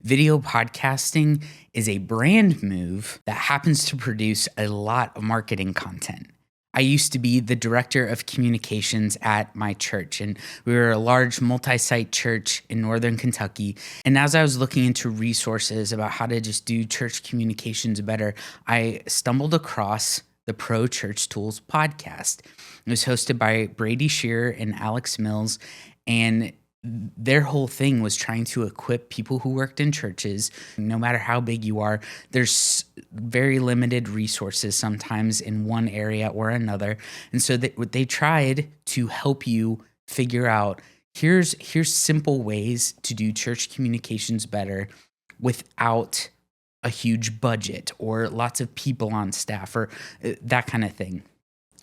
Video podcasting is a brand move that happens to produce a lot of marketing content. I used to be the director of communications at my church, and we were a large multi-site church in Northern Kentucky. And as I was looking into resources about how to just do church communications better, I stumbled across the Pro Church Tools podcast. It was hosted by Brady Shearer and Alex Mills, and their whole thing was trying to equip people who worked in churches. No matter how big you are, there's very limited resources sometimes in one area or another. And so they tried to help you figure out, here's simple ways to do church communications better without a huge budget or lots of people on staff or that kind of thing.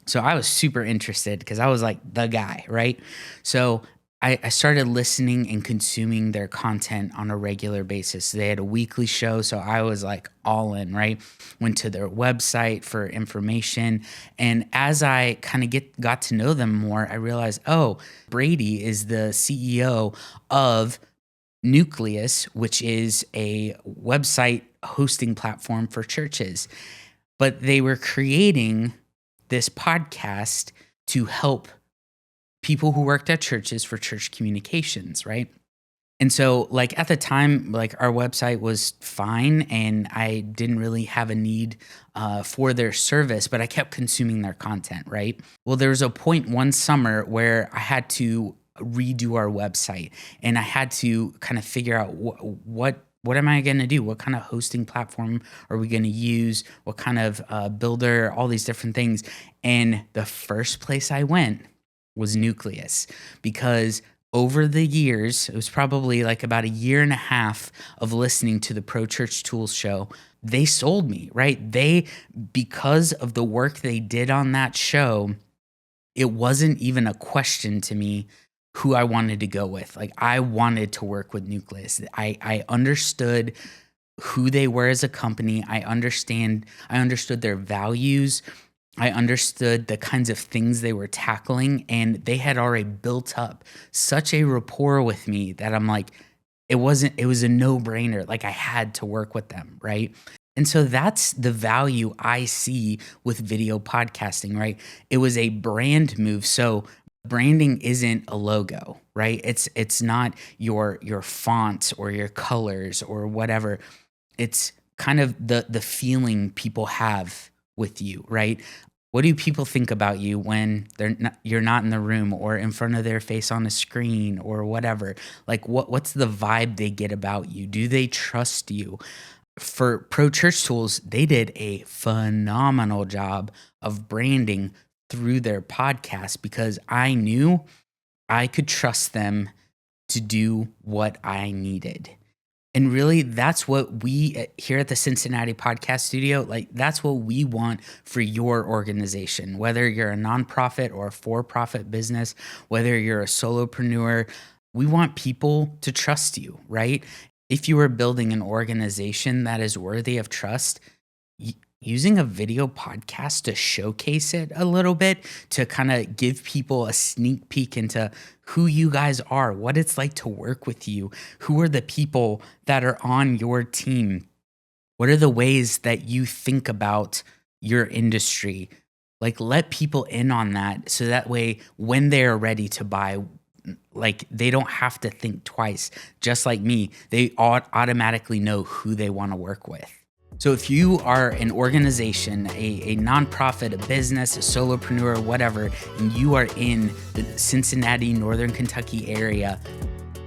So I was super interested because I was like the guy, right? So I started listening and consuming their content on a regular basis. They had a weekly show, so I was like all in, right? Went to their website for information. And as I kind of got to know them more, I realized, oh, Brady is the CEO of Nucleus, which is a website hosting platform for churches. But they were creating this podcast to help people who worked at churches for church communications, right? And so like at the time, like our website was fine and I didn't really have a need for their service, but I kept consuming their content, right? Well, there was a point one summer where I had to redo our website and I had to kind of figure out what am I going to do? What kind of hosting platform are we going to use? What kind of builder, all these different things. And the first place I went was Nucleus, because over the years, it was probably like about a year and a half of listening to the Pro Church Tools show, they sold me, right? Because of the work they did on that show, it wasn't even a question to me who I wanted to go with. Like I wanted to work with Nucleus. I understood who they were as a company. I understood their values. I understood the kinds of things they were tackling, and they had already built up such a rapport with me that I'm like, it was a no-brainer. Like I had to work with them, right? And so that's the value I see with video podcasting, right? It was a brand move. So branding isn't a logo, right? It's not your fonts or your colors or whatever. It's kind of the feeling people have with you, right? What do people think about you when you're not in the room or in front of their face on a screen or whatever? Like what's the vibe they get about you? Do they trust you? For Pro Church Tools, they did a phenomenal job of branding through their podcast because I knew I could trust them to do what I needed. And really, that's what we here at the Cincinnati Podcast Studio, like that's what we want for your organization, whether you're a nonprofit or a for-profit business, whether you're a solopreneur, we want people to trust you, right? If you are building an organization that is worthy of trust, using a video podcast to showcase it a little bit, to kind of give people a sneak peek into who you guys are, what it's like to work with you, who are the people that are on your team, what are the ways that you think about your industry. Like let people in on that so that way when they're ready to buy, like they don't have to think twice. Just like me, they automatically know who they want to work with. So if you are an organization, a nonprofit, a business, a solopreneur, whatever, and you are in the Cincinnati, Northern Kentucky area,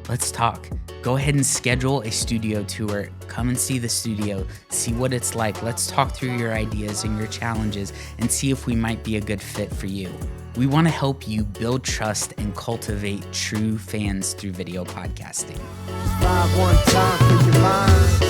let's talk. Go ahead and schedule a studio tour. Come and see the studio, see what it's like. Let's talk through your ideas and your challenges and see if we might be a good fit for you. We want to help you build trust and cultivate true fans through video podcasting. 5 1 time for your mind.